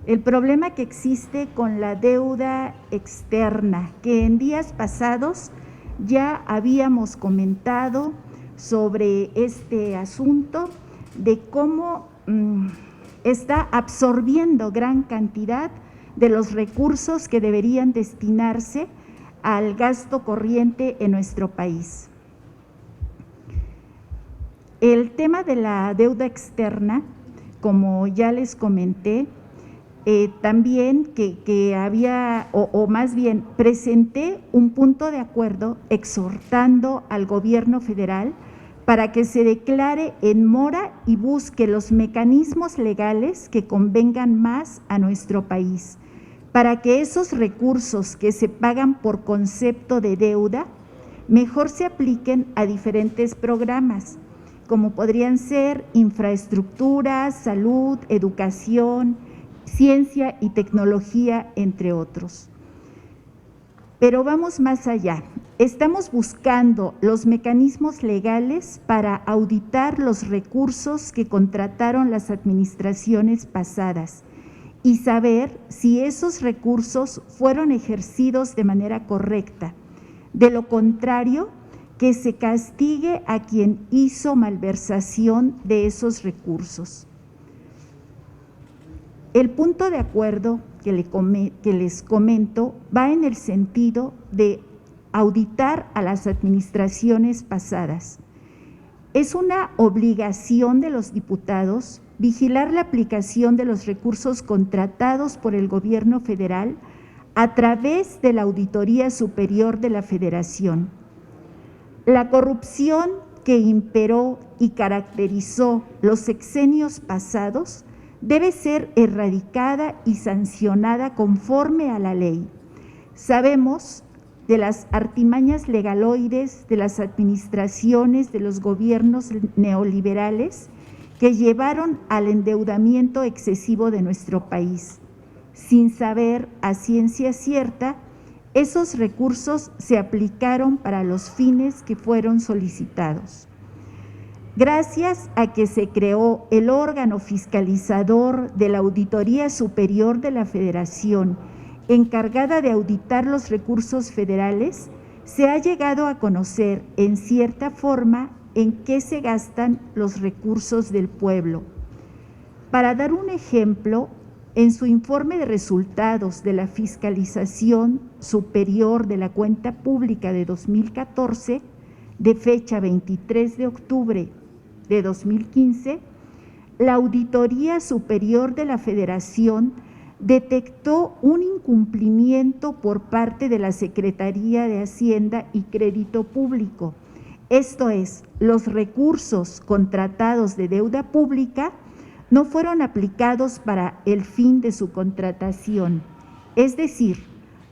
el problema que existe con la deuda externa, que en días pasados ya habíamos comentado sobre este asunto de cómo está absorbiendo gran cantidad de los recursos que deberían destinarse al gasto corriente en nuestro país. El tema de la deuda externa, como ya les comenté, también que había, o más bien presenté un punto de acuerdo exhortando al gobierno federal para que se declare en mora y busque los mecanismos legales que convengan más a nuestro país, para que esos recursos que se pagan por concepto de deuda mejor se apliquen a diferentes programas, como podrían ser infraestructura, salud, educación, ciencia y tecnología, entre otros. Pero vamos más allá. Estamos buscando los mecanismos legales para auditar los recursos que contrataron las administraciones pasadas y saber si esos recursos fueron ejercidos de manera correcta. De lo contrario, que se castigue a quien hizo malversación de esos recursos. El punto de acuerdo que les comento va en el sentido de auditar a las administraciones pasadas. Es una obligación de los diputados vigilar la aplicación de los recursos contratados por el gobierno federal a través de la Auditoría Superior de la Federación. La corrupción que imperó y caracterizó los sexenios pasados debe ser erradicada y sancionada conforme a la ley. Sabemos de las artimañas legaloides de las administraciones de los gobiernos neoliberales que llevaron al endeudamiento excesivo de nuestro país. Sin saber a ciencia cierta, esos recursos se aplicaron para los fines que fueron solicitados. Gracias a que se creó el órgano fiscalizador de la Auditoría Superior de la Federación, encargada de auditar los recursos federales, se ha llegado a conocer en cierta forma en qué se gastan los recursos del pueblo. Para dar un ejemplo, en su informe de resultados de la Fiscalización Superior de la Cuenta Pública de 2014, de fecha 23 de octubre de 2015, la Auditoría Superior de la Federación detectó un incumplimiento por parte de la Secretaría de Hacienda y Crédito Público. Esto es, los recursos contratados de deuda pública no fueron aplicados para el fin de su contratación. Es decir,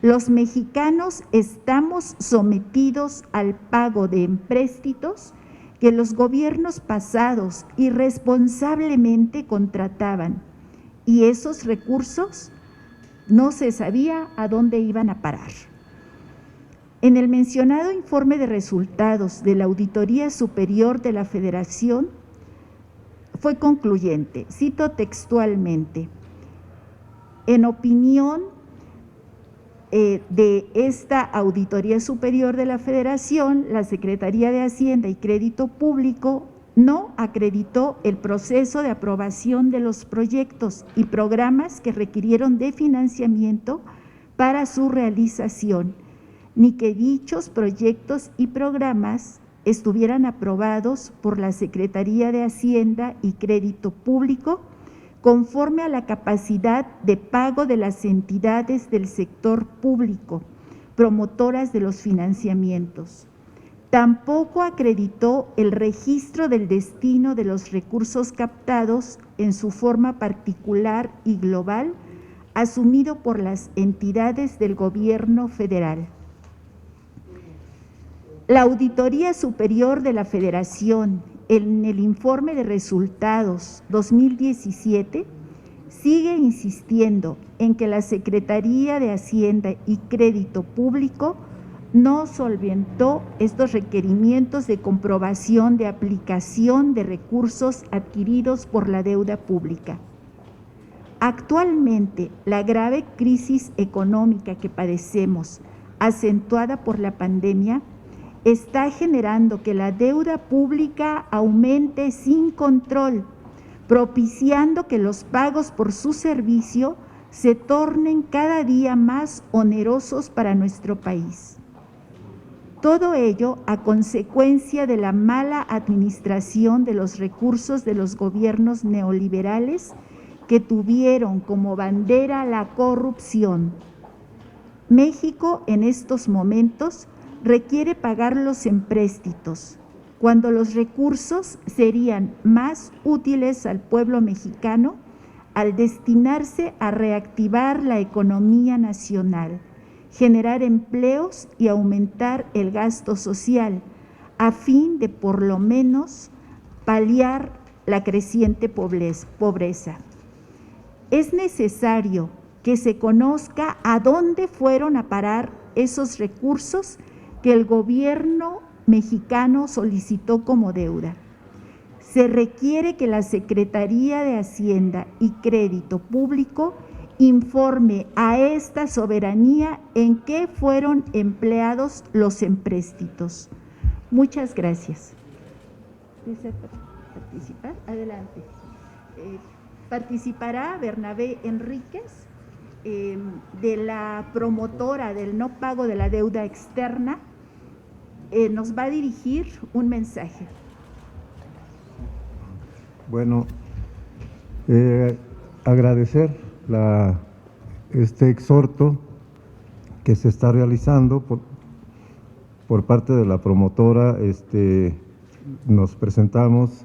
los mexicanos estamos sometidos al pago de empréstitos que los gobiernos pasados irresponsablemente contrataban, y esos recursos no se sabía a dónde iban a parar. En el mencionado informe de resultados de la Auditoría Superior de la Federación fue concluyente, cito textualmente: en opinión de esta Auditoría Superior de la Federación, la Secretaría de Hacienda y Crédito Público no acreditó el proceso de aprobación de los proyectos y programas que requirieron de financiamiento para su realización, ni que dichos proyectos y programas estuvieran aprobados por la Secretaría de Hacienda y Crédito Público conforme a la capacidad de pago de las entidades del sector público, promotoras de los financiamientos. Tampoco acreditó el registro del destino de los recursos captados en su forma particular y global, asumido por las entidades del gobierno federal. La Auditoría Superior de la Federación, en el informe de resultados 2017, sigue insistiendo en que la Secretaría de Hacienda y Crédito Público no solventó estos requerimientos de comprobación de aplicación de recursos adquiridos por la deuda pública. Actualmente, la grave crisis económica que padecemos, acentuada por la pandemia, está generando que la deuda pública aumente sin control, propiciando que los pagos por su servicio se tornen cada día más onerosos para nuestro país. Todo ello a consecuencia de la mala administración de los recursos de los gobiernos neoliberales que tuvieron como bandera la corrupción. México en estos momentos requiere pagar los empréstitos, cuando los recursos serían más útiles al pueblo mexicano al destinarse a reactivar la economía nacional, generar empleos y aumentar el gasto social, a fin de por lo menos paliar la creciente pobreza. Es necesario que se conozca a dónde fueron a parar esos recursos que el gobierno mexicano solicitó como deuda. Se requiere que la Secretaría de Hacienda y Crédito Público informe a esta soberanía en qué fueron empleados los empréstitos. Muchas gracias. ¿Desea participar? Adelante. Participará Bernabé Enríquez, de la promotora del no pago de la deuda externa. Nos va a dirigir un mensaje. Bueno, agradecer este exhorto que se está realizando por parte de la promotora. Nos presentamos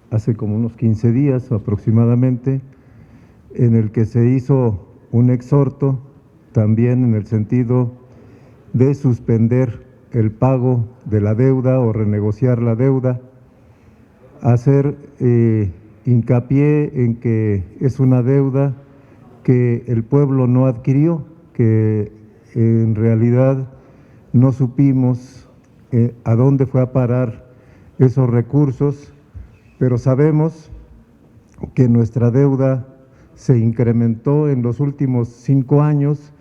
hace como unos 15 días aproximadamente, en el que se hizo un exhorto también en el sentido de suspender el pago de la deuda o renegociar la deuda, hacer hincapié en que es una deuda que el pueblo no adquirió, que en realidad no supimos a dónde fue a parar esos recursos, pero sabemos que nuestra deuda se incrementó en los últimos 5 años,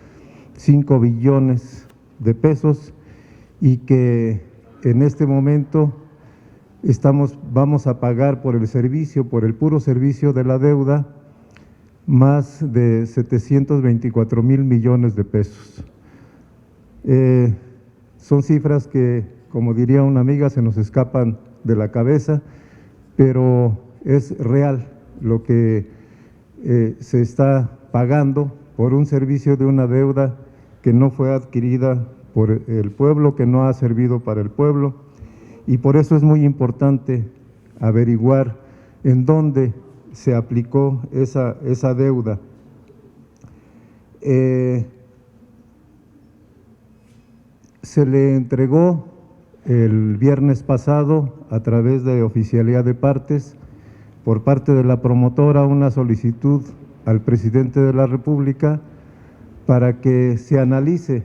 5 billones de pesos, y que en este momento vamos a pagar por el servicio, por el puro servicio de la deuda, más de 724,000 millones de pesos. Son cifras que, como diría una amiga, se nos escapan de la cabeza, pero es real lo que se está pagando por un servicio de una deuda que no fue adquirida por el pueblo, que no ha servido para el pueblo, y por eso es muy importante averiguar en dónde se aplicó esa deuda. Se le entregó el viernes pasado, a través de oficialía de partes, por parte de la promotora, una solicitud al presidente de la República para que se analice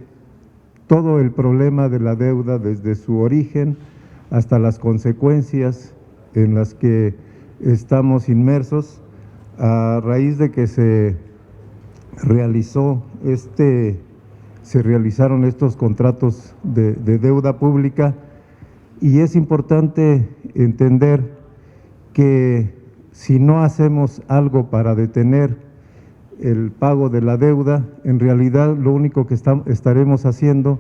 todo el problema de la deuda desde su origen hasta las consecuencias en las que estamos inmersos a raíz de que se realizaron estos contratos de deuda pública. Y es importante entender que si no hacemos algo para detener el pago de la deuda, en realidad lo único que estaremos haciendo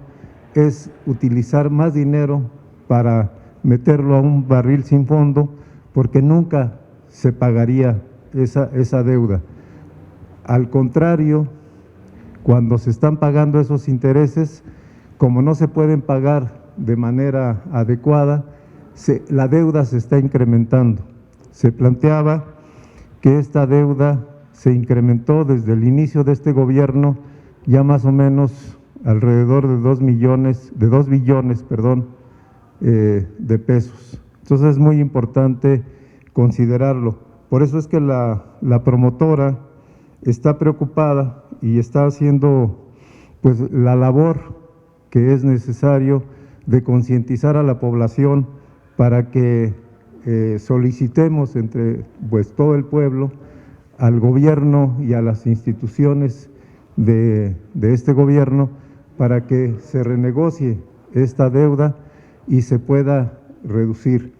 es utilizar más dinero para meterlo a un barril sin fondo, porque nunca se pagaría esa deuda. Al contrario, cuando se están pagando esos intereses, como no se pueden pagar de manera adecuada, la deuda se está incrementando. Se planteaba que esta deuda se incrementó desde el inicio de este gobierno ya más o menos alrededor de 2 billones de pesos. Entonces es muy importante considerarlo. Por eso es que la promotora está preocupada y está haciendo pues la labor que es necesario de concientizar a la población para que solicitemos entre todo el pueblo al gobierno y a las instituciones de este gobierno para que se renegocie esta deuda y se pueda reducir.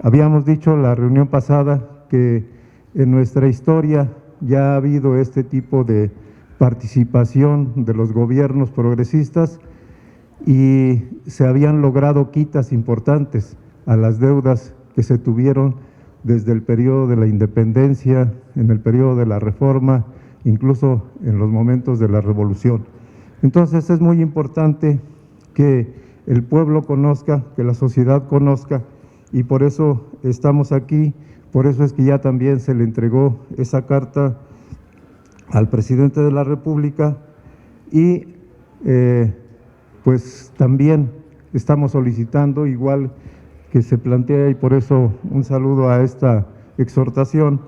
Habíamos dicho la reunión pasada que en nuestra historia ya ha habido este tipo de participación de los gobiernos progresistas y se habían logrado quitas importantes a las deudas que se tuvieron desde el periodo de la independencia, en el periodo de la reforma, incluso en los momentos de la revolución. Entonces es muy importante que el pueblo conozca, que la sociedad conozca, y por eso estamos aquí, por eso es que ya también se le entregó esa carta al presidente de la República y pues también estamos solicitando, igual que se plantea, y por eso un saludo a esta exhortación,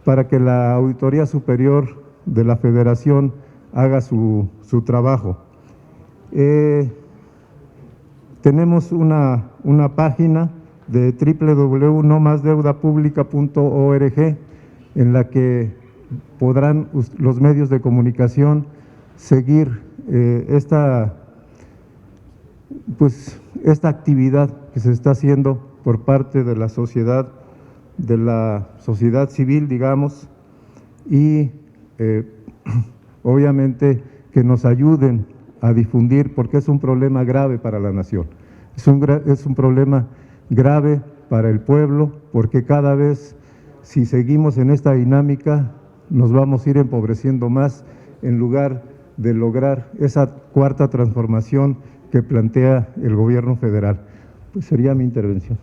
para que la Auditoría Superior de la Federación haga su trabajo. Tenemos una página de www.nomasdeudapublica.org en la que podrán los medios de comunicación seguir esta actividad que se está haciendo por parte de la sociedad civil, digamos, y obviamente que nos ayuden a difundir, porque es un problema grave para la nación, es un problema grave para el pueblo, porque cada vez, si seguimos en esta dinámica, nos vamos a ir empobreciendo más en lugar de lograr esa cuarta transformación que plantea el gobierno federal. Pues sería mi intervención.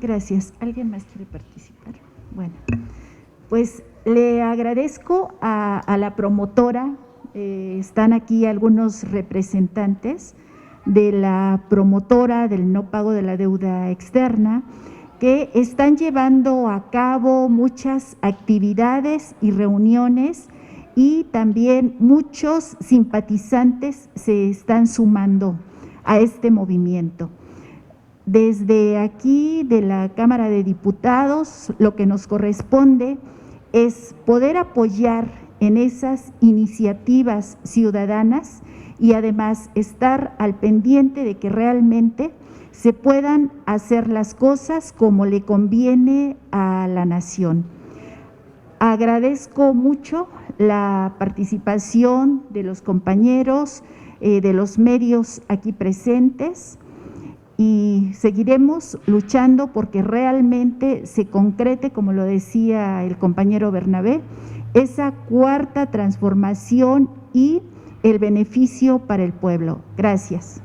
Gracias. ¿Alguien más quiere participar? Bueno, pues le agradezco a la promotora, están aquí algunos representantes de la promotora del no pago de la deuda externa, que están llevando a cabo muchas actividades y reuniones, y también muchos simpatizantes se están sumando a este movimiento. Desde aquí, de la Cámara de Diputados, lo que nos corresponde es poder apoyar en esas iniciativas ciudadanas y además estar al pendiente de que realmente se puedan hacer las cosas como le conviene a la nación. Agradezco mucho la participación de los compañeros, de los medios aquí presentes, y seguiremos luchando porque realmente se concrete, como lo decía el compañero Bernabé, esa cuarta transformación y el beneficio para el pueblo. Gracias.